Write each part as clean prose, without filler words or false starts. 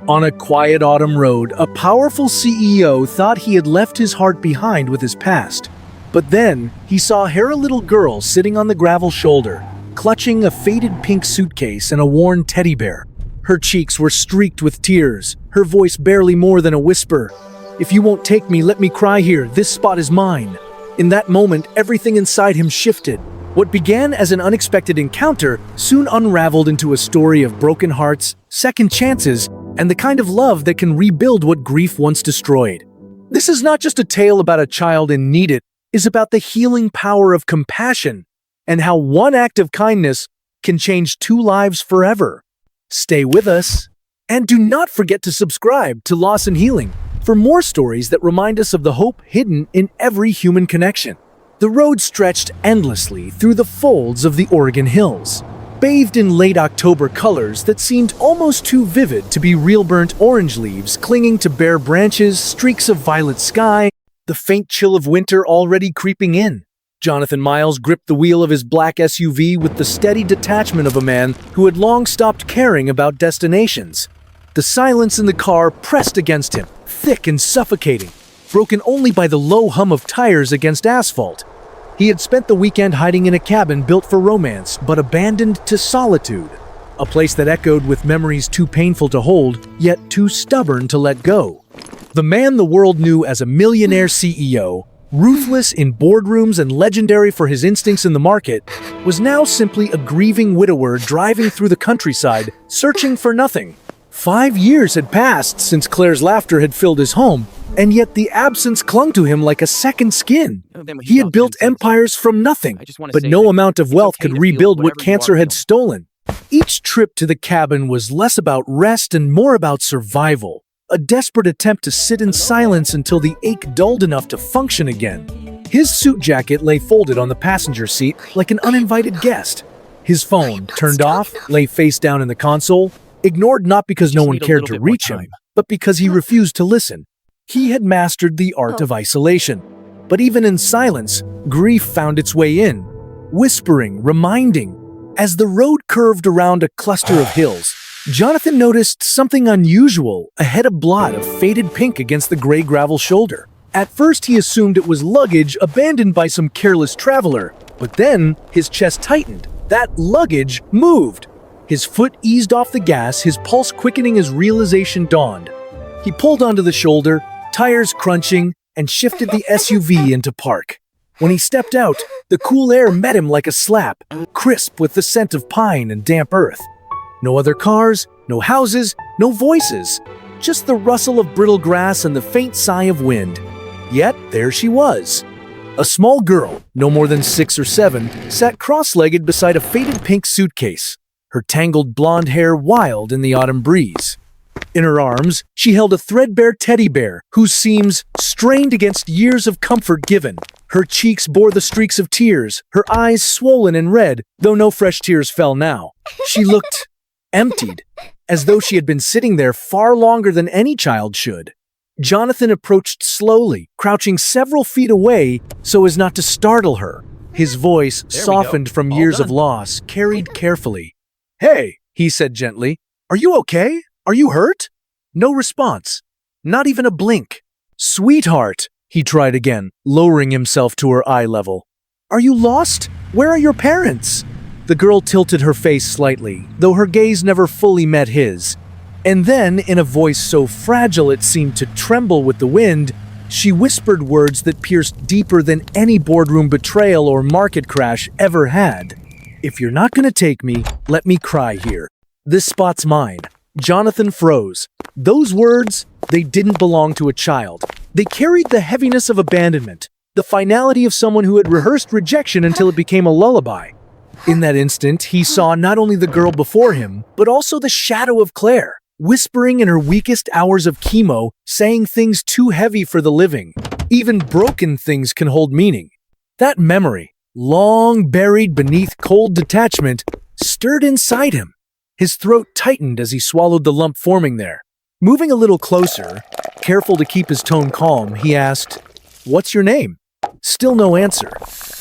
On a quiet autumn road, a powerful CEO thought he had left his heart behind with his past. But then, he saw a hairy little girl sitting on the gravel shoulder, clutching a faded pink suitcase and a worn teddy bear. Her cheeks were streaked with tears, her voice barely more than a whisper. "If you won't take me, let me cry here. This spot is mine." In that moment, everything inside him shifted. What began as an unexpected encounter soon unraveled into a story of broken hearts, second chances, and the kind of love that can rebuild what grief once destroyed. This is not just a tale about a child in need, it is about the healing power of compassion and how one act of kindness can change two lives forever. Stay with us, and do not forget to subscribe to Loss and Healing for more stories that remind us of the hope hidden in every human connection. The road stretched endlessly through the folds of the Oregon Hills, bathed in late October colors that seemed almost too vivid to be real burnt orange leaves clinging to bare branches, streaks of violet sky, the faint chill of winter already creeping in. Jonathan Miles gripped the wheel of his black SUV with the steady detachment of a man who had long stopped caring about destinations. The silence in the car pressed against him, thick and suffocating, broken only by the low hum of tires against asphalt. He had spent the weekend hiding in a cabin built for romance, but abandoned to solitude. A place that echoed with memories too painful to hold, yet too stubborn to let go. The man the world knew as a millionaire CEO, ruthless in boardrooms and legendary for his instincts in the market, was now simply a grieving widower driving through the countryside, searching for nothing. 5 years had passed since Claire's laughter had filled his home, and yet the absence clung to him like a second skin. He had built empires from nothing, but no amount of wealth could rebuild what cancer had stolen. Each trip to the cabin was less about rest and more about survival, a desperate attempt to sit in silence until the ache dulled enough to function again. His suit jacket lay folded on the passenger seat like an uninvited guest. His phone, turned off, lay face down in the console, ignored not because no one cared to reach him, but because he refused to listen. He had mastered the art of isolation. But even in silence, grief found its way in, whispering, reminding. As the road curved around a cluster of hills, Jonathan noticed something unusual, a head of blot of faded pink against the gray gravel shoulder. At first he assumed it was luggage abandoned by some careless traveler, but then his chest tightened. That luggage moved. His foot eased off the gas, his pulse quickening as realization dawned. He pulled onto the shoulder, tires crunching, and shifted the SUV into park. When he stepped out, the cool air met him like a slap, crisp with the scent of pine and damp earth. No other cars, no houses, no voices, just the rustle of brittle grass and the faint sigh of wind. Yet there she was. A small girl, no more than 6 or 7, sat cross-legged beside a faded pink suitcase, her tangled blonde hair wild in the autumn breeze. In her arms, she held a threadbare teddy bear whose seams strained against years of comfort given. Her cheeks bore the streaks of tears, her eyes swollen and red, though no fresh tears fell now. She looked emptied, as though she had been sitting there far longer than any child should. Jonathan approached slowly, crouching several feet away so as not to startle her. His voice, softened from years of loss, carried carefully. "Hey," he said gently, "are you okay? Are you hurt?" No response, not even a blink. "Sweetheart," he tried again, lowering himself to her eye level. "Are you lost? Where are your parents?" The girl tilted her face slightly, though her gaze never fully met his. And then, in a voice so fragile it seemed to tremble with the wind, she whispered words that pierced deeper than any boardroom betrayal or market crash ever had. "If you're not gonna take me, let me cry here. This spot's mine." Jonathan froze. Those words, they didn't belong to a child. They carried the heaviness of abandonment, the finality of someone who had rehearsed rejection until it became a lullaby. In that instant, he saw not only the girl before him, but also the shadow of Claire, whispering in her weakest hours of chemo, saying things too heavy for the living. Even broken things can hold meaning. That memory, long buried beneath cold detachment, stirred inside him. His throat tightened as he swallowed the lump forming there. Moving a little closer, careful to keep his tone calm, he asked, "What's your name?" Still no answer.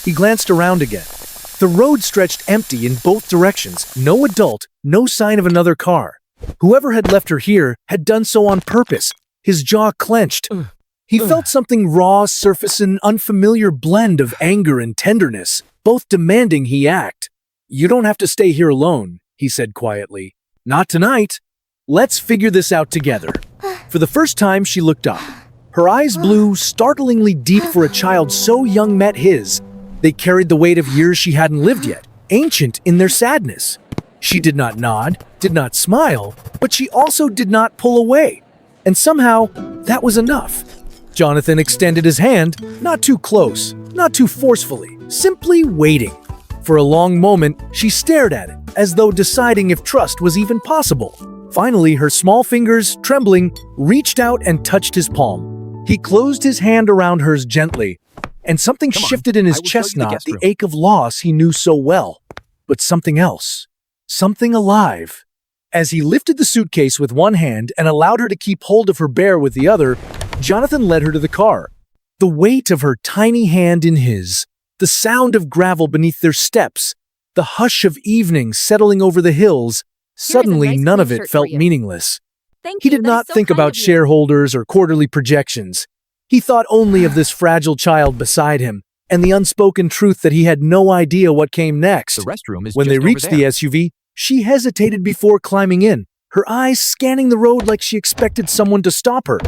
He glanced around again. The road stretched empty in both directions, no adult, no sign of another car. Whoever had left her here had done so on purpose. His jaw clenched. He felt something raw surface an unfamiliar blend of anger and tenderness, both demanding he act. "You don't have to stay here alone," he said quietly. "Not tonight. Let's figure this out together." For the first time, she looked up. Her eyes blew startlingly deep for a child so young met his. They carried the weight of years she hadn't lived yet, ancient in their sadness. She did not nod, did not smile, but she also did not pull away. And somehow, that was enough. Jonathan extended his hand, not too close, not too forcefully, simply waiting. For a long moment, she stared at it, as though deciding if trust was even possible. Finally, her small fingers, trembling, reached out and touched his palm. He closed his hand around hers gently, and something shifted in his chest knot, the ache of loss he knew so well. But something else. Something alive. As he lifted the suitcase with one hand and allowed her to keep hold of her bear with the other, Jonathan led her to the car. The weight of her tiny hand in his, the sound of gravel beneath their steps, the hush of evening settling over the hills, suddenly none of it felt meaningless. He did not think about shareholders or quarterly projections. He thought only of this fragile child beside him, and the unspoken truth that he had no idea what came next. The restroom is When they just reached over the there. SUV, she hesitated before climbing in, her eyes scanning the road like she expected someone to stop her.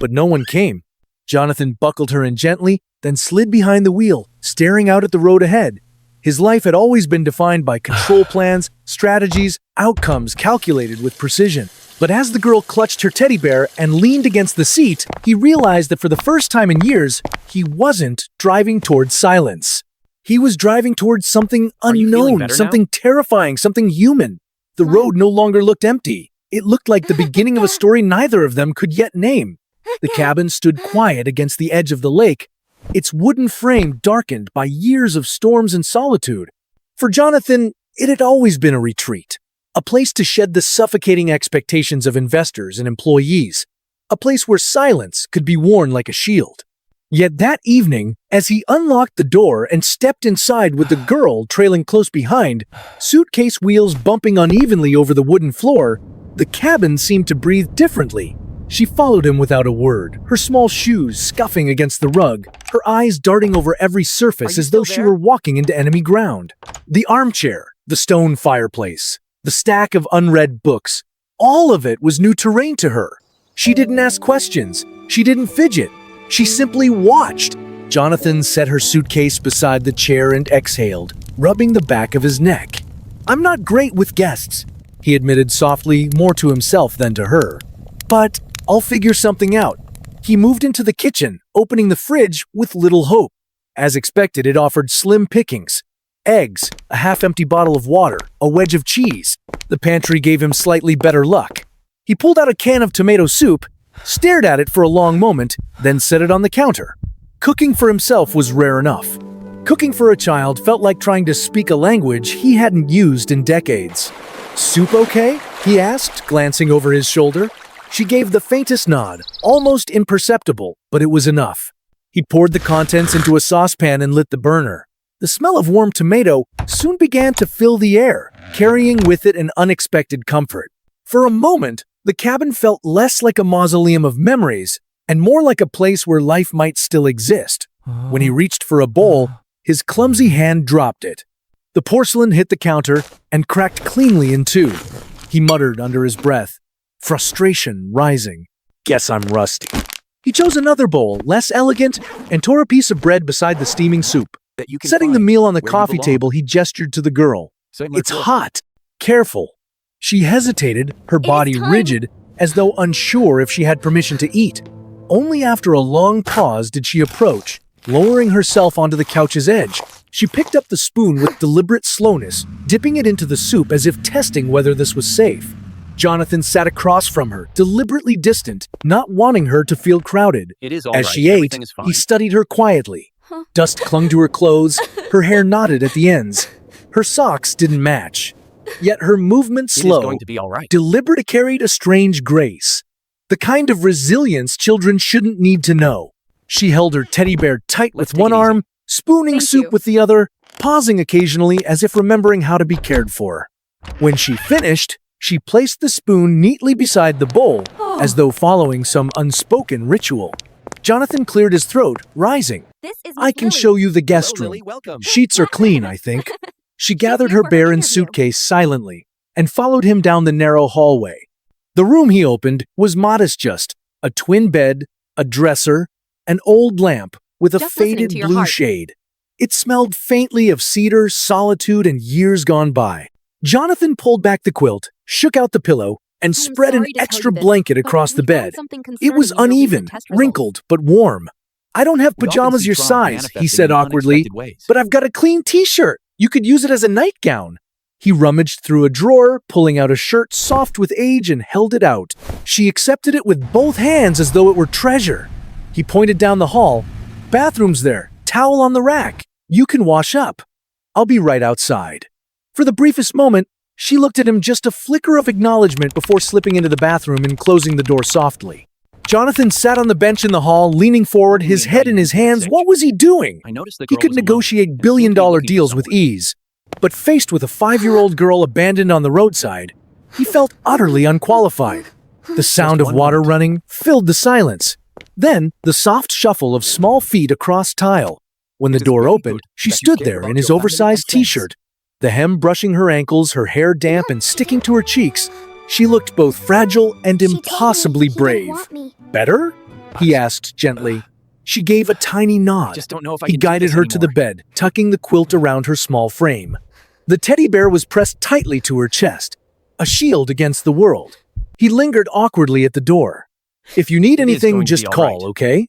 But no one came. Jonathan buckled her in gently, then slid behind the wheel, staring out at the road ahead. His life had always been defined by control plans, strategies, outcomes calculated with precision. But as the girl clutched her teddy bear and leaned against the seat, he realized that for the first time in years, he wasn't driving towards silence. He was driving towards something Are you feeling unknown, better something terrifying, something human. The road no longer looked empty. It looked like the beginning of a story neither of them could yet name. The cabin stood quiet against the edge of the lake, its wooden frame darkened by years of storms and solitude. For Jonathan, it had always been a retreat, a place to shed the suffocating expectations of investors and employees, a place where silence could be worn like a shield. Yet that evening, as he unlocked the door and stepped inside with the girl trailing close behind, suitcase wheels bumping unevenly over the wooden floor, the cabin seemed to breathe differently. She followed him without a word, her small shoes scuffing against the rug, her eyes darting over every surface as though she were walking into enemy ground. The armchair, the stone fireplace, the stack of unread books, all of it was new terrain to her. She didn't ask questions. She didn't fidget. She simply watched. Jonathan set her suitcase beside the chair and exhaled, rubbing the back of his neck. "I'm not great with guests," he admitted softly, more to himself than to her. "But I'll figure something out." He moved into the kitchen, opening the fridge with little hope. As expected, it offered slim pickings. Eggs, a half-empty bottle of water, a wedge of cheese. The pantry gave him slightly better luck. He pulled out a can of tomato soup, stared at it for a long moment, then set it on the counter. Cooking for himself was rare enough. Cooking for a child felt like trying to speak a language he hadn't used in decades. "Soup okay?" he asked, glancing over his shoulder. She gave the faintest nod, almost imperceptible, but it was enough. He poured the contents into a saucepan and lit the burner. The smell of warm tomato soon began to fill the air, carrying with it an unexpected comfort. For a moment, the cabin felt less like a mausoleum of memories and more like a place where life might still exist. When he reached for a bowl, his clumsy hand dropped it. The porcelain hit the counter and cracked cleanly in two. He muttered under his breath, frustration rising. "Guess I'm rusty." He chose another bowl, less elegant, and tore a piece of bread beside the steaming soup. That you can Setting the find meal on the where you coffee belong. table, he gestured to the girl. So it might "It's work. hot. Careful." She hesitated, her body time. rigid, as though unsure if she had permission to eat. Only after a long pause did she approach, lowering herself onto the couch's edge. She picked up the spoon with deliberate slowness, dipping it into the soup as if testing whether this was safe. Jonathan sat across from her, deliberately distant, not wanting her to feel crowded. It is all As right. she ate, Everything is fine. he studied her quietly. Dust clung to her clothes, her hair knotted at the ends. Her socks didn't match. Yet her movement It is slow, going to be all right. deliberate, carried a strange grace. The kind of resilience children shouldn't need to know. She held her teddy bear tight Let's with take one it easy. arm, spooning Thank soup you. with the other, pausing occasionally as if remembering how to be cared for. When she finished, She placed the spoon neatly beside the bowl, as though following some unspoken ritual. Jonathan cleared his throat, rising. I can show you the guest room. Sheets are clean, I think. She gathered her barren suitcase silently and followed him down the narrow hallway. The room he opened was modest just, a twin bed, a dresser, an old lamp with a faded blue shade. It smelled faintly of cedar, solitude, and years gone by. Jonathan pulled back the quilt, shook out the pillow, and spread an extra blanket across the bed. It was uneven, wrinkled, but warm. I don't have pajamas your size, he said awkwardly, but I've got a clean t-shirt. You could use it as a nightgown. He rummaged through a drawer, pulling out a shirt soft with age and held it out. She accepted it with both hands as though it were treasure. He pointed down the hall. Bathroom's there, towel on the rack. You can wash up. I'll be right outside. For the briefest moment, she looked at him, just a flicker of acknowledgement before slipping into the bathroom and closing the door softly. Jonathan sat on the bench in the hall, leaning forward, his head in his hands. What was he doing? He could negotiate billion-dollar deals with ease. But faced with a 5-year-old girl abandoned on the roadside, he felt utterly unqualified. The sound of water running filled the silence. Then, the soft shuffle of small feet across tile. When the door opened, she stood there in his oversized t-shirt, the hem brushing her ankles, her hair damp and sticking to her cheeks. She looked both fragile and impossibly brave. Better? He asked gently. She gave a tiny nod. He guided her to the bed, tucking the quilt around her small frame. The teddy bear was pressed tightly to her chest, a shield against the world. He lingered awkwardly at the door. If you need anything, just call, okay?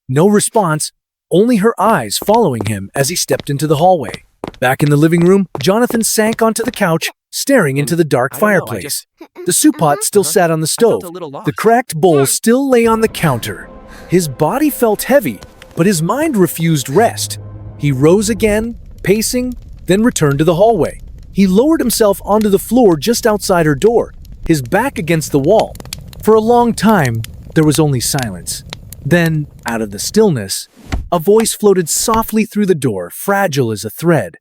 No response, only her eyes following him as he stepped into the hallway. Back in the living room, Jonathan sank onto the couch, staring into the dark fireplace. The soup pot still sat on the stove. The cracked bowl still lay on the counter. His body felt heavy, but his mind refused rest. He rose again, pacing, then returned to the hallway. He lowered himself onto the floor just outside her door, his back against the wall. For a long time, there was only silence. Then, out of the stillness, a voice floated softly through the door, fragile as a thread.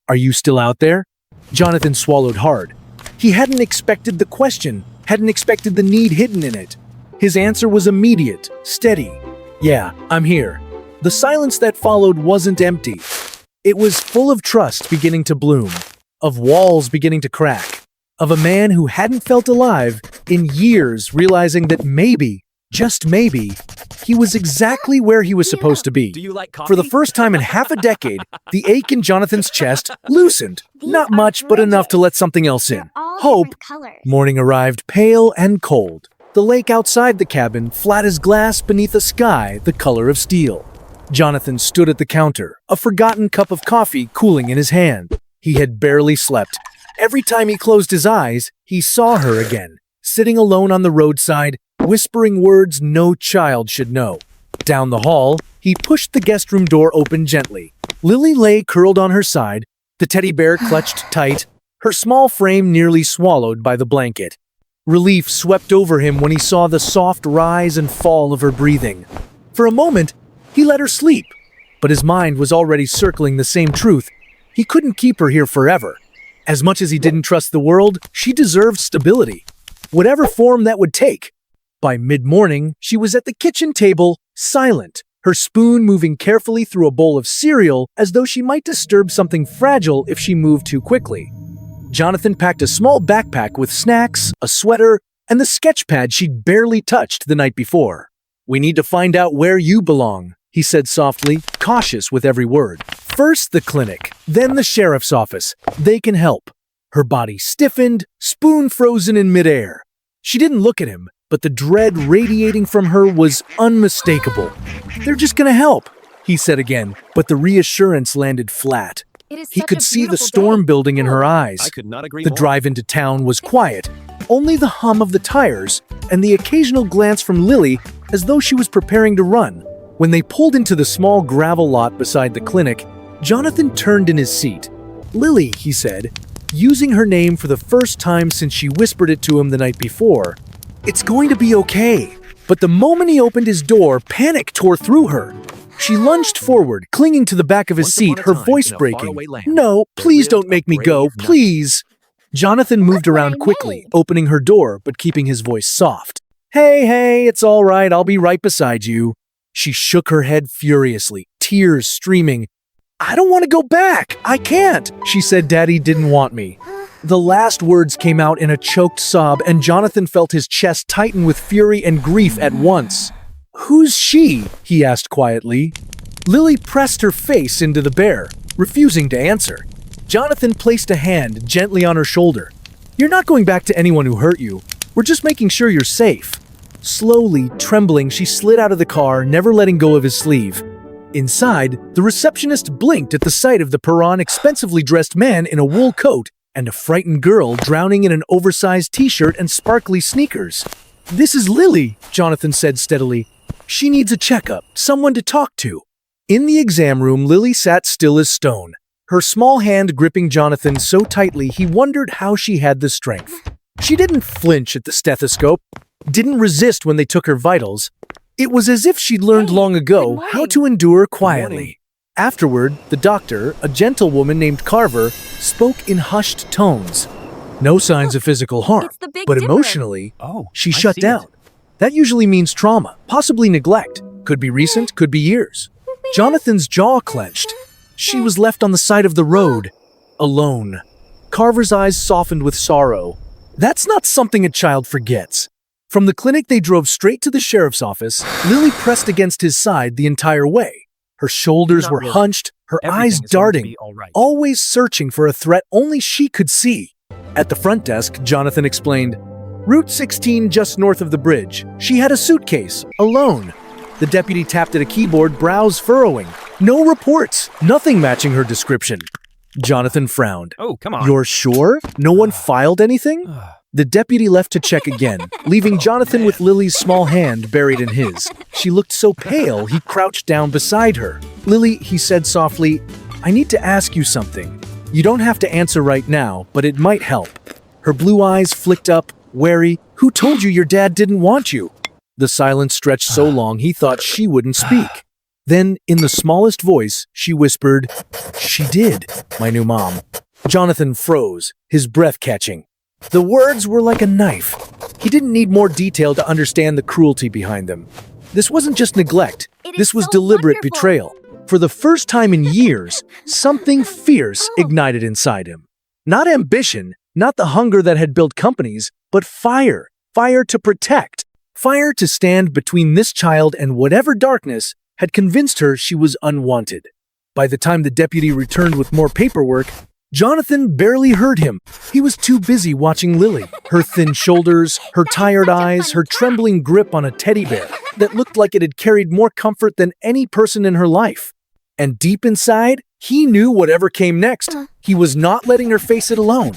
Are you still out there? Jonathan swallowed hard. He hadn't expected the question, hadn't expected the need hidden in it. His answer was immediate, steady. Yeah, I'm here. The silence that followed wasn't empty. It was full of trust beginning to bloom, of walls beginning to crack, of a man who hadn't felt alive in years, realizing that maybe, just maybe, he was exactly where he was supposed to be. For the first time in half a decade, the ache in Jonathan's chest loosened. Not much, but enough to let something else in. Hope. Morning arrived, pale and cold. The lake outside the cabin, flat as glass beneath a sky the color of steel. Jonathan stood at the counter, a forgotten cup of coffee cooling in his hand. He had barely slept. Every time he closed his eyes, he saw her again, sitting alone on the roadside, whispering words no child should know. Down the hall, he pushed the guest room door open gently. Lily lay curled on her side, the teddy bear clutched tight, her small frame nearly swallowed by the blanket. Relief swept over him when he saw the soft rise and fall of her breathing. For a moment, he let her sleep, but his mind was already circling the same truth. He couldn't keep her here forever. As much as he didn't trust the world, she deserved stability, whatever form that would take. By mid-morning, she was at the kitchen table, silent, her spoon moving carefully through a bowl of cereal as though she might disturb something fragile if she moved too quickly. Jonathan packed a small backpack with snacks, a sweater, and the sketch pad she'd barely touched the night before. We need to find out where you belong, he said softly, cautious with every word. First the clinic, then the sheriff's office. They can help. Her body stiffened, spoon frozen in midair. She didn't look at him, but the dread radiating from her was unmistakable. They're just gonna help, he said again, but the reassurance landed flat. He could see the storm building in her eyes. The drive into town was quiet, only the hum of the tires and the occasional glance from Lily as though she was preparing to run. When they pulled into the small gravel lot beside the clinic, Jonathan turned in his seat. Lily, he said, using her name for the first time since she whispered it to him the night before. It's going to be okay. But the moment he opened his door, panic tore through her. She lunged forward, clinging to the back of his seat, her voice breaking. No, please don't make me go, please. Jonathan moved around quickly, opening her door but keeping his voice soft. Hey, it's all right, I'll be right beside you. She shook her head furiously, tears streaming. I don't want to go back. I can't. She said Daddy didn't want me. The last words came out in a choked sob, and Jonathan felt his chest tighten with fury and grief at once. Who's she? He asked quietly. Lily pressed her face into the bear, refusing to answer. Jonathan placed a hand gently on her shoulder. You're not going back to anyone who hurt you. We're just making sure you're safe. Slowly, trembling, she slid out of the car, never letting go of his sleeve. Inside, the receptionist blinked at the sight of the Perron expensively dressed man in a wool coat and a frightened girl drowning in an oversized t-shirt and sparkly sneakers. This is Lily, Jonathan said steadily. She needs a checkup, someone to talk to. In the exam room, Lily sat still as stone, her small hand gripping Jonathan so tightly he wondered how she had the strength. She didn't flinch at the stethoscope, didn't resist when they took her vitals. It was as if she'd learned long ago how to endure quietly. Afterward, the doctor, a gentlewoman named Carver, spoke in hushed tones. No signs of physical harm, but emotionally, she shut down. That usually means trauma, possibly neglect. Could be recent, could be years. Jonathan's jaw clenched. She was left on the side of the road, alone. Carver's eyes softened with sorrow. That's not something a child forgets. From the clinic, they drove straight to the sheriff's office. Lily pressed against his side the entire way. Her shoulders were hunched, her eyes darting, always searching for a threat only she could see. At the front desk, Jonathan explained, Route 16 just north of the bridge. She had a suitcase, alone. The deputy tapped at a keyboard, brows furrowing. No reports, nothing matching her description. Jonathan frowned. Oh, come on. You're sure? No one filed anything? The deputy left to check again, leaving Jonathan with Lily's small hand buried in his. She looked so pale, he crouched down beside her. Lily, he said softly, I need to ask you something. You don't have to answer right now, but it might help. Her blue eyes flicked up, wary. Who told you your dad didn't want you? The silence stretched so long he thought she wouldn't speak. Then, in the smallest voice, she whispered, She did, my new mom. Jonathan froze, his breath catching. The words were like a knife. He didn't need more detail to understand the cruelty behind them. This wasn't just neglect. This was deliberate betrayal. For the first time in years, something fierce ignited inside him. Not ambition, not the hunger that had built companies, but fire. Fire to protect. Fire to stand between this child and whatever darkness had convinced her she was unwanted. By the time the deputy returned with more paperwork, Jonathan barely heard him. He was too busy watching Lily, her thin shoulders, her tired eyes, her trembling grip on a teddy bear that looked like it had carried more comfort than any person in her life. And deep inside, he knew whatever came next. He was not letting her face it alone.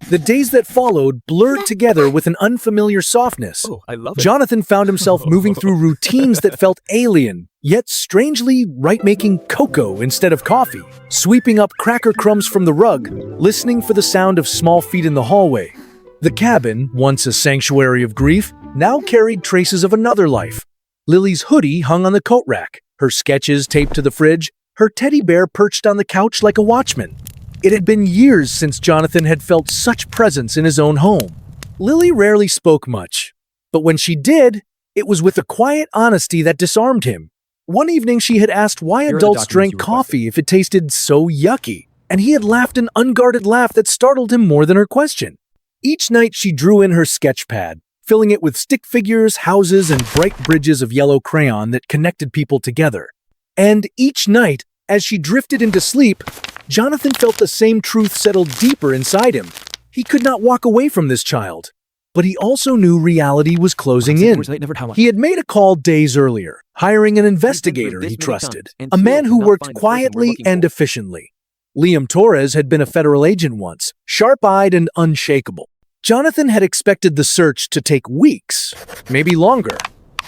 The days that followed blurred together with an unfamiliar softness. I love it. Jonathan found himself moving through routines that felt alien, yet strangely right, making cocoa instead of coffee, sweeping up cracker crumbs from the rug, listening for the sound of small feet in the hallway. The cabin, once a sanctuary of grief, now carried traces of another life. Lily's hoodie hung on the coat rack, her sketches taped to the fridge, her teddy bear perched on the couch like a watchman. It had been years since Jonathan had felt such presence in his own home. Lily rarely spoke much, but when she did, it was with a quiet honesty that disarmed him. One evening she had asked why adults drank coffee if it tasted so yucky, and he had laughed an unguarded laugh that startled him more than her question. Each night she drew in her sketch pad, filling it with stick figures, houses, and bright bridges of yellow crayon that connected people together. And each night, as she drifted into sleep, Jonathan felt the same truth settle deeper inside him. He could not walk away from this child. But he also knew reality was closing in. He had made a call days earlier, hiring an investigator he trusted, a man who worked quietly and efficiently. Liam Torres had been a federal agent once, sharp-eyed and unshakable. Jonathan had expected the search to take weeks, maybe longer.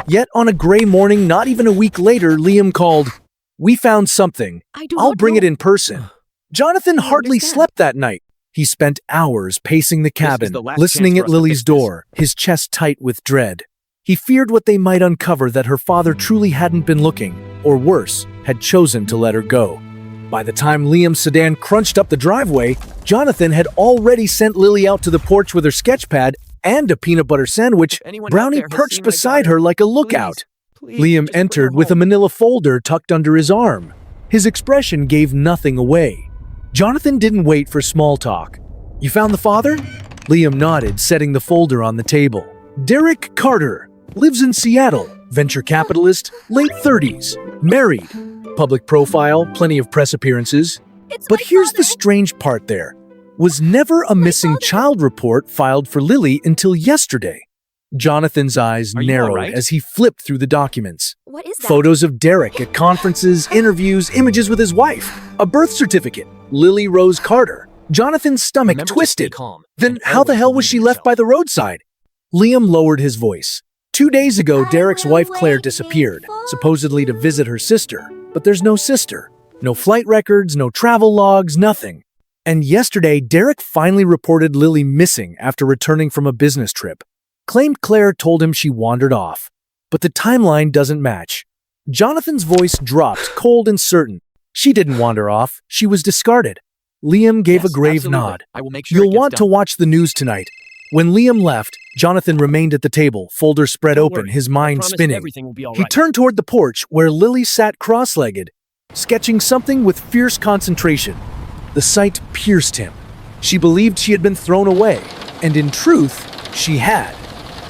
Yet on a gray morning, not even a week later, Liam called, "We found something. I'll bring it in person." Jonathan hardly slept that night. He spent hours pacing the cabin, listening at Lily's door, his chest tight with dread. He feared what they might uncover, that her father truly hadn't been looking, or worse, had chosen to let her go. By the time Liam's sedan crunched up the driveway, Jonathan had already sent Lily out to the porch with her sketch pad and a peanut butter sandwich. Brownie perched beside her like a lookout. Liam entered with a manila folder tucked under his arm. His expression gave nothing away. Jonathan didn't wait for small talk. "You found the father?" Liam nodded, setting the folder on the table. "Derek Carter, lives in Seattle, venture capitalist, late 30s, married. Public profile, plenty of press appearances. But here's the strange part there. Was never a missing child report filed for Lily until yesterday." Jonathan's eyes narrowed as he flipped through the documents. What is that? Photos of Derek at conferences, interviews, images with his wife, a birth certificate, Lily Rose Carter. Jonathan's stomach twisted. Then how the hell was she left by the roadside? Liam lowered his voice. 2 days ago, Derek's wife Claire disappeared, supposedly to visit her sister. But there's no sister. No flight records, no travel logs, nothing. And yesterday, Derek finally reported Lily missing after returning from a business trip. Claimed Claire told him she wandered off. But the timeline doesn't match. Jonathan's voice dropped, cold and certain. She didn't wander off. She was discarded. Liam gave a grave nod. "You'll want to watch the news tonight." When Liam left, Jonathan remained at the table, folder spread open, his mind spinning. He turned toward the porch where Lily sat cross-legged, sketching something with fierce concentration. The sight pierced him. She believed she had been thrown away, and in truth, she had.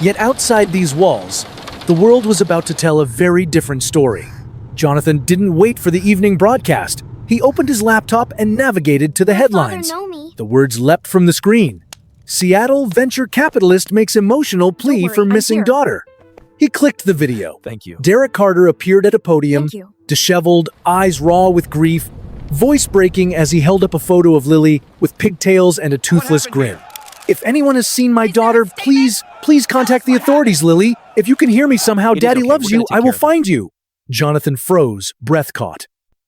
Yet outside these walls, the world was about to tell a very different story. Jonathan didn't wait for the evening broadcast. He opened his laptop and navigated to the headlines. The words leapt from the screen. "Seattle venture capitalist makes emotional plea for missing daughter." He clicked the video. Thank you. Derek Carter appeared at a podium, disheveled, eyes raw with grief, voice breaking as he held up a photo of Lily with pigtails and a toothless grin. "If anyone has seen my daughter, please contact the authorities, Lily. If you can hear me somehow, Daddy loves you, I will find you." Jonathan froze, breath caught.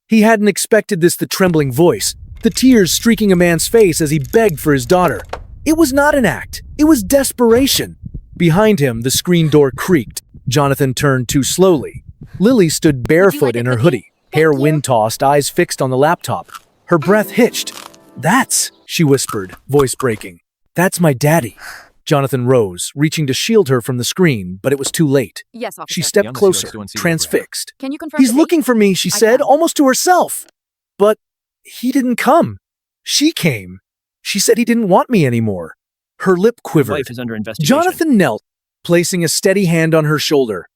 He hadn't expected this, the trembling voice, the tears streaking a man's face as he begged for his daughter. It was not an act. It was desperation. Behind him, the screen door creaked. Jonathan turned too slowly. Lily stood barefoot in her hoodie, hair wind-tossed, eyes fixed on the laptop. Her breath hitched. "That's," she whispered, voice breaking. "That's my daddy." Jonathan rose, reaching to shield her from the screen, but it was too late. Yes, officer. She stepped closer, transfixed. Can you confirm "He's looking for me," she said, almost to herself. But he didn't come. She came. She said he didn't want me anymore. Her lip quivered. Wife is under investigation. Jonathan knelt, placing a steady hand on her shoulder.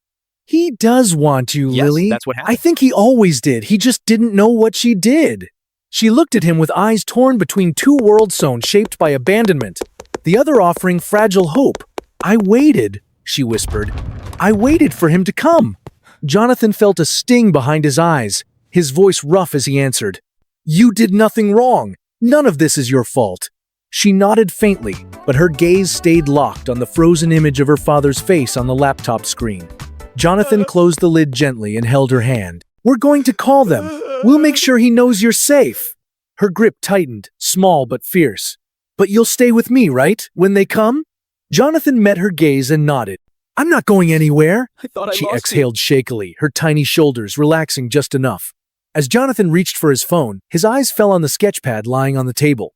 "He does want you, Yes, Lily. that's what happened. I think he always did. He just didn't know what she did." She looked at him with eyes torn between two world zones shaped by abandonment, the other offering fragile hope. "I waited," she whispered. "I waited for him to come." Jonathan felt a sting behind his eyes, his voice rough as he answered. "You did nothing wrong. None of this is your fault." She nodded faintly, but her gaze stayed locked on the frozen image of her father's face on the laptop screen. Jonathan closed the lid gently and held her hand. "We're going to call them. We'll make sure he knows you're safe." Her grip tightened, small but fierce. "But you'll stay with me, right? When they come?" Jonathan met her gaze and nodded. "I'm not going anywhere." I thought I She lost exhaled shakily, her tiny shoulders relaxing just enough. As Jonathan reached for his phone, his eyes fell on the sketchpad lying on the table.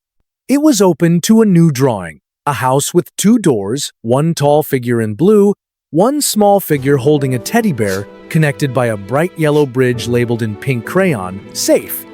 It was open to a new drawing. A house with 2 doors, one tall figure in blue, one small figure holding a teddy bear, connected by a bright yellow bridge labeled in pink crayon, safe.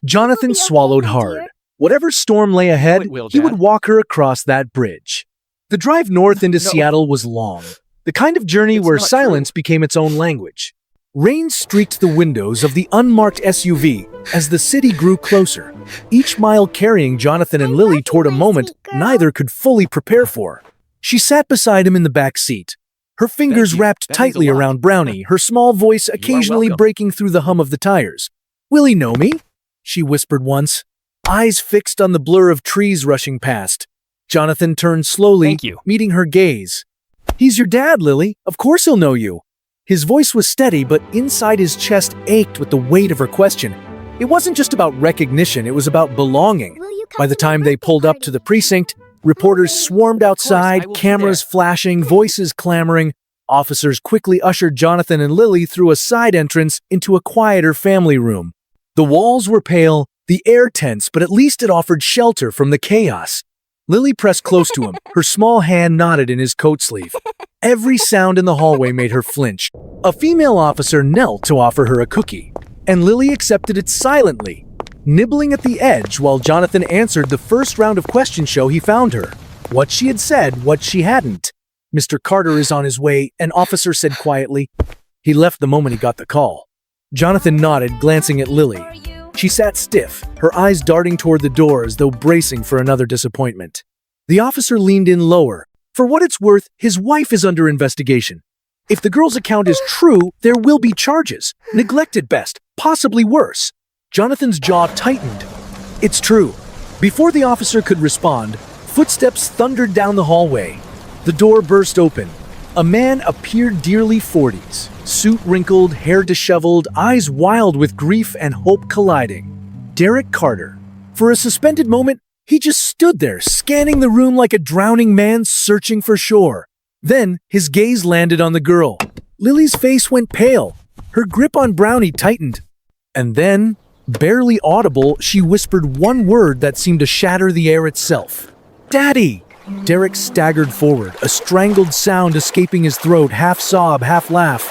Jonathan swallowed hard. Whatever storm lay ahead, he would walk her across that bridge. The drive north into Seattle was long, the kind of journey where silence became its own language. Rain streaked the windows of the unmarked SUV as the city grew closer, each mile carrying Jonathan and Lily toward a moment neither could fully prepare for. She sat beside him in the back seat, her fingers wrapped tightly around Brownie, her small voice occasionally breaking through the hum of the tires. "Will he know me?" she whispered once, eyes fixed on the blur of trees rushing past. Jonathan turned slowly, meeting her gaze. "He's your dad, Lily. Of course he'll know you." His voice was steady, but inside his chest ached with the weight of her question. It wasn't just about recognition, it was about belonging. By the time they pulled up to the precinct, reporters swarmed outside, cameras flashing, voices clamoring. Officers quickly ushered Jonathan and Lily through a side entrance into a quieter family room. The walls were pale, The air tense, but at least it offered shelter from the chaos. Lily pressed close to him, her small hand knotted in his coat sleeve. Every sound in the hallway made her flinch. A female officer knelt to offer her a cookie, and Lily accepted it silently, nibbling at the edge while Jonathan answered the first round of question show he found her. What she had said, what she hadn't. "Mr. Carter is on his way," an officer said quietly. He left the moment he got the call. Jonathan nodded, glancing at Lily. She sat stiff, her eyes darting toward the door as though bracing for another disappointment. The officer leaned in lower. For what it's worth, his wife is under investigation. If the girl's account is true, there will be charges. Neglect at best, possibly worse. Jonathan's jaw tightened. It's true. Before the officer could respond, footsteps thundered down the hallway. The door burst open. A man appeared dearly 40s, suit wrinkled, hair disheveled, eyes wild with grief and hope colliding. Derek Carter. For a suspended moment, he just stood there, scanning the room like a drowning man searching for shore. Then, his gaze landed on the girl. Lily's face went pale. Her grip on Brownie tightened. And then, barely audible, she whispered one word that seemed to shatter the air itself. "Daddy!" Derek staggered forward, a strangled sound escaping his throat, half sob, half laugh.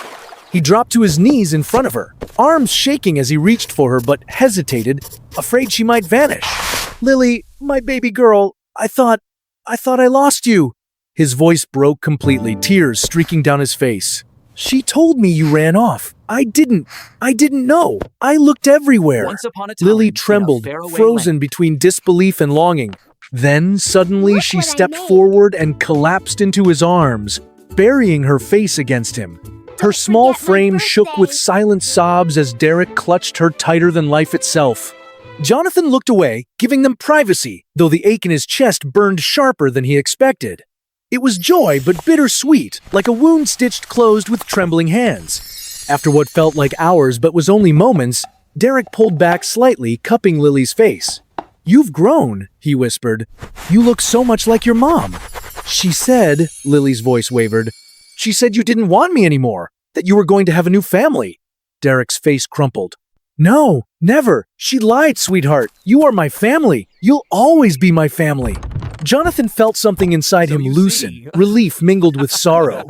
He dropped to his knees in front of her, arms shaking as he reached for her but hesitated, afraid she might vanish. "Lily, my baby girl, I thought I lost you." His voice broke completely, tears streaking down his face. "She told me you ran off. I didn't know. I looked everywhere." Once upon a time, Lily trembled, in a faraway frozen land. between disbelief and longing. Then, suddenly, Look she what I stepped made. forward and collapsed into his arms, burying her face against him. Her small forget my frame shook with birthday. silent sobs as Derek clutched her tighter than life itself. Jonathan looked away, giving them privacy, though the ache in his chest burned sharper than he expected. It was joy, but bittersweet, like a wound stitched closed with trembling hands. After what felt like hours but was only moments, Derek pulled back slightly, cupping Lily's face. "You've grown," he whispered. "You look so much like your mom." "She said," Lily's voice wavered, "she said you didn't want me anymore, that you were going to have a new family." Derek's face crumpled. "No, never. She lied, sweetheart. You are my family. You'll always be my family." Jonathan felt something inside So him you loosen, see. relief mingled with sorrow.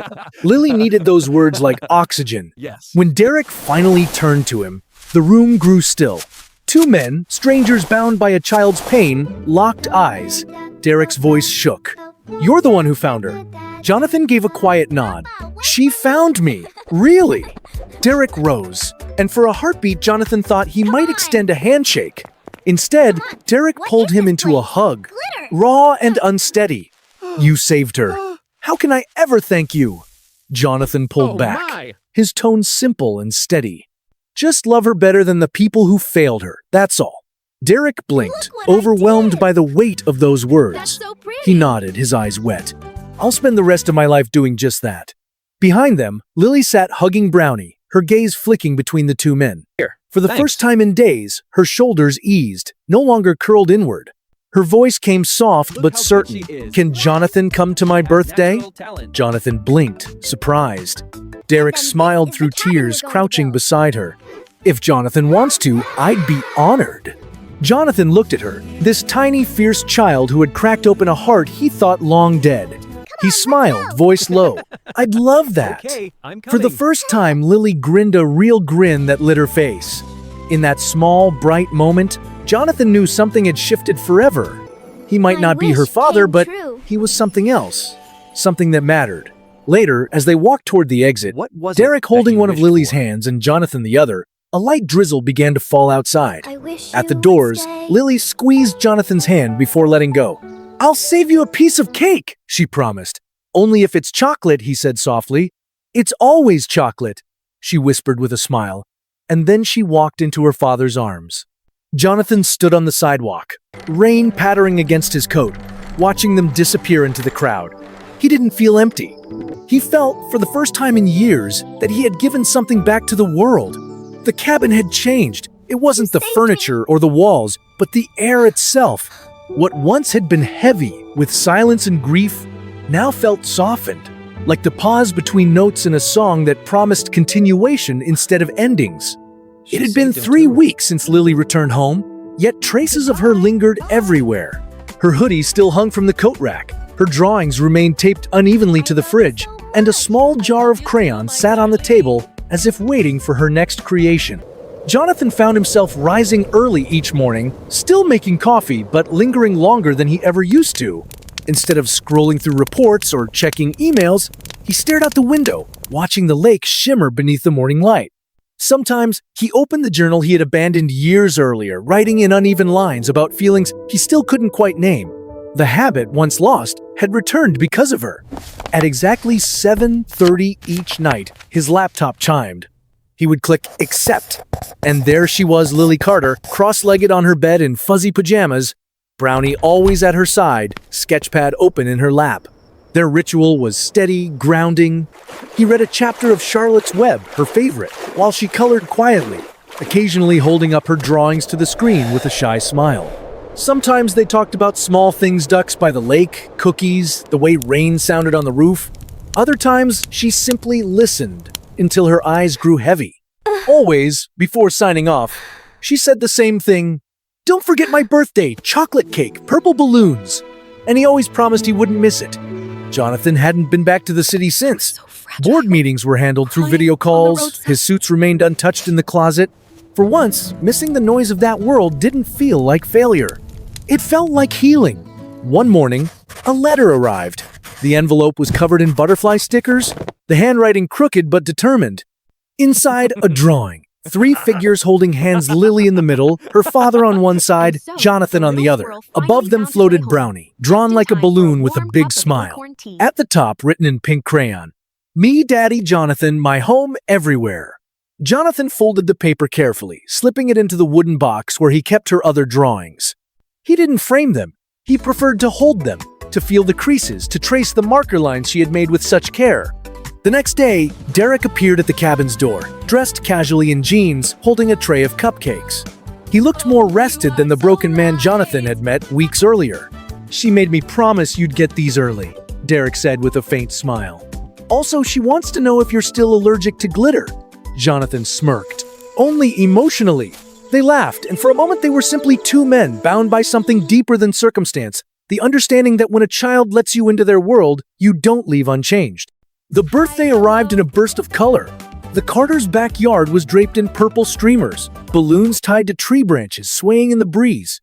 Lily needed those words like oxygen. Yes. When Derek finally turned to him, the room grew still. Two men, strangers bound by a child's pain, locked eyes. Derek's voice shook. "You're the one who found her." Jonathan gave a quiet nod. "She found me. Really?" Derek rose, and for a heartbeat, Jonathan thought he might extend a handshake. Instead, Derek What pulled is him this into a place? hug, Glitter. raw and unsteady. "You saved her. How can I ever thank you?" Jonathan pulled back, My. his tone simple and steady. "Just love her better than the people who failed her, that's all." Derek blinked, Look what I overwhelmed did. by the weight of those words. That's so pretty. He nodded, his eyes wet. "I'll spend the rest of my life doing just that." Behind them, Lily sat hugging Brownie, her gaze flicking between the two men. Here, For the thanks. first time in days, her shoulders eased, no longer curled inward. Her voice came soft Look but how good certain. she is. "Can Jonathan come to my birthday?" Natural talent. Jonathan blinked, surprised. Derek Then smiled this is through the cabin tears, we're going to crouching build. beside her. "If Jonathan wants to, I'd be honored." Jonathan looked at her, this tiny, fierce child who had cracked open a heart he thought long dead. He smiled, voice low. "I'd love that." Okay, I'm For coming. the first time, Lily grinned a real grin that lit her face. In that small, bright moment, Jonathan knew something had shifted forever. He might My not be her wish father, came but true. he was something else. Something that mattered. Later, as they walked toward the exit, What was it Derek that holding you one of wished Lily's for? hands and Jonathan the other, a light drizzle began to fall outside. I wish At the you would doors, stay. Lily squeezed Jonathan's hand before letting go. "I'll save you a piece of cake," she promised. "Only if it's chocolate," he said softly. "It's always chocolate," she whispered with a smile. And then she walked into her father's arms. Jonathan stood on the sidewalk, rain pattering against his coat, watching them disappear into the crowd. He didn't feel empty. He felt, for the first time in years, that he had given something back to the world. The cabin had changed. It wasn't the saved furniture or the walls, but the air itself. What once had been heavy with silence and grief now felt softened, like the pause between notes in a song that promised continuation instead of endings. It had been 3 weeks since Lily returned home. Yet traces of her lingered everywhere. Her hoodie still hung from the coat rack, her drawings remained taped unevenly to the fridge, and a small jar of crayons sat on the table as if waiting for her next creation. Jonathan found himself rising early each morning, still making coffee but lingering longer than he ever used to. Instead of scrolling through reports or checking emails, he stared out the window, watching the lake shimmer beneath the morning light. Sometimes, he opened the journal he had abandoned years earlier, writing in uneven lines about feelings he still couldn't quite name. The habit, once lost, had returned because of her. At exactly 7:30 each night, his laptop chimed. He would click accept, and there she was, Lily Carter, cross-legged on her bed in fuzzy pajamas, Brownie always at her side, sketchpad open in her lap. Their ritual was steady, grounding. He read a chapter of Charlotte's Web, her favorite, while she colored quietly, occasionally holding up her drawings to the screen with a shy smile. Sometimes they talked about small things, ducks by the lake, cookies, the way rain sounded on the roof. Other times, she simply listened until her eyes grew heavy. Always, before signing off, she said the same thing. "Don't forget my birthday, chocolate cake, purple balloons." And he always promised he wouldn't miss it. Jonathan hadn't been back to the city since. Board meetings were handled through video calls, his suits remained untouched in the closet. For once, missing the noise of that world didn't feel like failure. It felt like healing. One morning, a letter arrived. The envelope was covered in butterfly stickers, the handwriting crooked but determined. Inside, a drawing. 3 figures holding hands, Lily in the middle, her father on one side, Jonathan on the other. Above them floated Brownie, drawn like a balloon with a big smile. At the top, written in pink crayon, "Me, Daddy, Jonathan, my home everywhere." Jonathan folded the paper carefully, slipping it into the wooden box where he kept her other drawings. He didn't frame them. He preferred to hold them, to feel the creases, to trace the marker lines she had made with such care. The next day, Derek appeared at the cabin's door, dressed casually in jeans, holding a tray of cupcakes. He looked more rested than the broken man Jonathan had met weeks earlier. "She made me promise you'd get these early," Derek said with a faint smile. "Also, she wants to know if you're still allergic to glitter." Jonathan smirked. "Only emotionally." They laughed, and for a moment they were simply 2 men bound by something deeper than circumstance, the understanding that when a child lets you into their world, you don't leave unchanged. The birthday arrived in a burst of color. The Carters' backyard was draped in purple streamers, balloons tied to tree branches swaying in the breeze.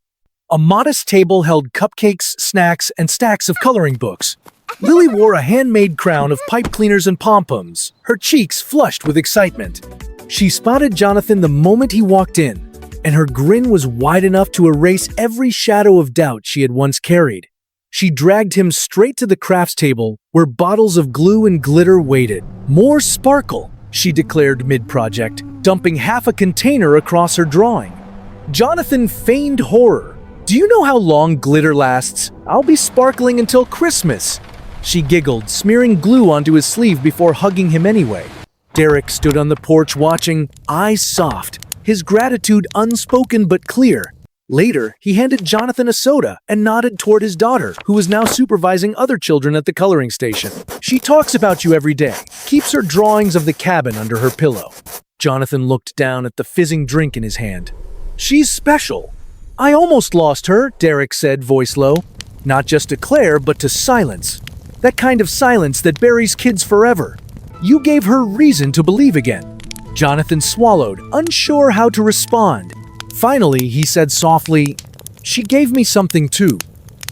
A modest table held cupcakes, snacks, and stacks of coloring books. Lily wore a handmade crown of pipe cleaners and pom-poms, her cheeks flushed with excitement. She spotted Jonathan the moment he walked in, and her grin was wide enough to erase every shadow of doubt she had once carried. She dragged him straight to the crafts table, where bottles of glue and glitter waited. "More sparkle," she declared mid-project, dumping half a container across her drawing. Jonathan feigned horror. "Do you know how long glitter lasts? I'll be sparkling until Christmas." She giggled, smearing glue onto his sleeve before hugging him anyway. Derek stood on the porch watching, eyes soft, his gratitude unspoken but clear. Later, he handed Jonathan a soda and nodded toward his daughter, who was now supervising other children at the coloring station. "She talks about you every day, keeps her drawings of the cabin under her pillow." Jonathan looked down at the fizzing drink in his hand. "She's special." "I almost lost her," Derek said, voice low. "Not just to Claire, but to silence. That kind of silence that buries kids forever. You gave her reason to believe again." Jonathan swallowed, unsure how to respond. Finally, he said softly, "She gave me something too."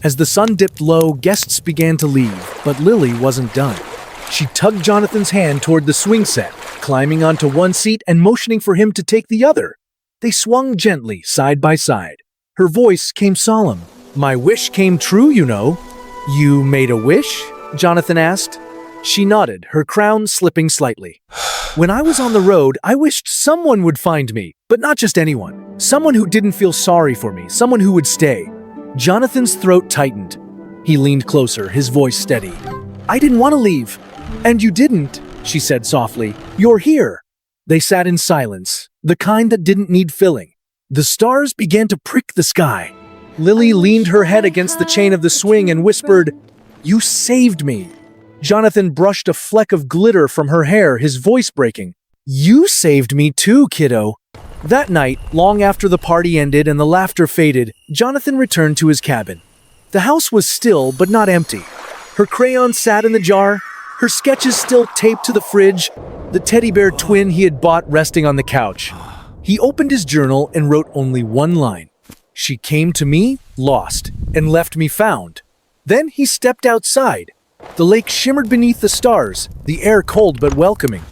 As the sun dipped low, guests began to leave, but Lily wasn't done. She tugged Jonathan's hand toward the swing set, climbing onto one seat and motioning for him to take the other. They swung gently, side by side. Her voice came solemn. "My wish came true, you know." "You made a wish?" Jonathan asked. She nodded, her crown slipping slightly. "When I was on the road, I wished someone would find me, but not just anyone. Someone who didn't feel sorry for me, someone who would stay." Jonathan's throat tightened. He leaned closer, his voice steady. "I didn't want to leave." "And you didn't," she said softly. "You're here." They sat in silence, the kind that didn't need filling. The stars began to prick the sky. Lily leaned her head against the chain of the swing and whispered, "You saved me." Jonathan brushed a fleck of glitter from her hair, his voice breaking. "You saved me too, kiddo." That night, long after the party ended and the laughter faded, Jonathan returned to his cabin. The house was still but not empty. Her crayons sat in the jar, her sketches still taped to the fridge, the teddy bear twin he had bought resting on the couch. He opened his journal and wrote only one line. She came to me, lost, and left me found. Then he stepped outside. The lake shimmered beneath the stars, the air cold but welcoming.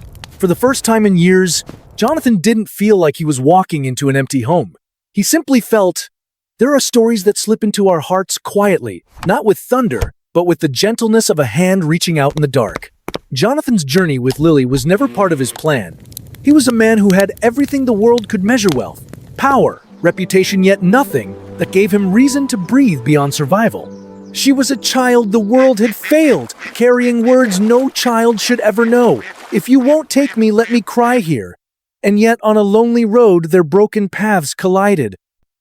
For the first time in years, Jonathan didn't feel like he was walking into an empty home. He simply felt, there are stories that slip into our hearts quietly, not with thunder, but with the gentleness of a hand reaching out in the dark. Jonathan's journey with Lily was never part of his plan. He was a man who had everything the world could measure: wealth, power, reputation, yet nothing that gave him reason to breathe beyond survival. She was a child the world had failed, carrying words no child should ever know. If you won't take me, let me cry here. And yet on a lonely road, their broken paths collided.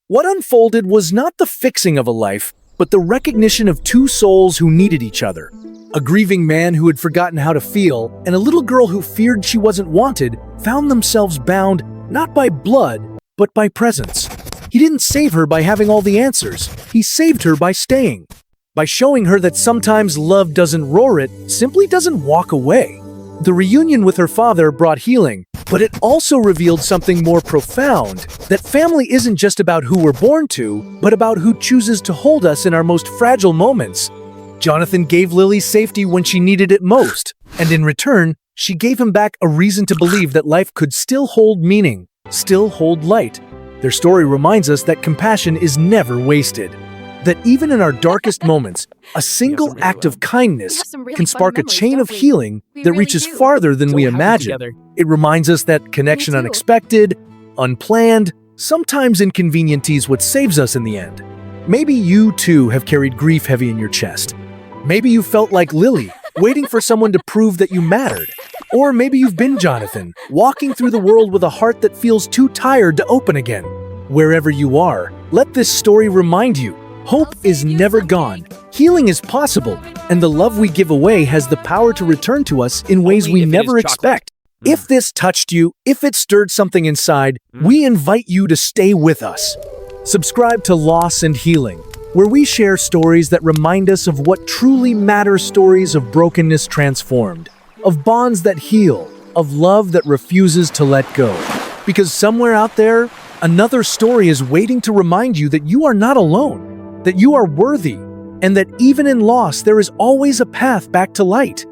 What unfolded was not the fixing of a life, but the recognition of two souls who needed each other. A grieving man who had forgotten how to feel, and a little girl who feared she wasn't wanted, found themselves bound not by blood, but by presence. He didn't save her by having all the answers. He saved her by staying. By showing her that sometimes love doesn't roar, it simply doesn't walk away. The reunion with her father brought healing, but it also revealed something more profound, that family isn't just about who we're born to, but about who chooses to hold us in our most fragile moments. Jonathan gave Lily safety when she needed it most, and in return, she gave him back a reason to believe that life could still hold meaning, still hold light. Their story reminds us that compassion is never wasted. That even in our darkest moments, a single act of kindness can spark a chain of healing that reaches farther than we imagine. It reminds us that connection unexpected, unplanned, sometimes inconvenient is what saves us in the end. Maybe you too have carried grief heavy in your chest. Maybe you felt like Lily, waiting for someone to prove that you mattered. Or maybe you've been Jonathan, walking through the world with a heart that feels too tired to open again. Wherever you are, let this story remind you, hope is never gone, healing is possible, and the love we give away has the power to return to us in ways we never expect. If this touched you, if it stirred something inside, we invite you to stay with us. Subscribe to Loss and Healing, where we share stories that remind us of what truly matters: stories of brokenness transformed, of bonds that heal, of love that refuses to let go. Because somewhere out there, another story is waiting to remind you that you are not alone, that you are worthy, and that even in loss, there is always a path back to light.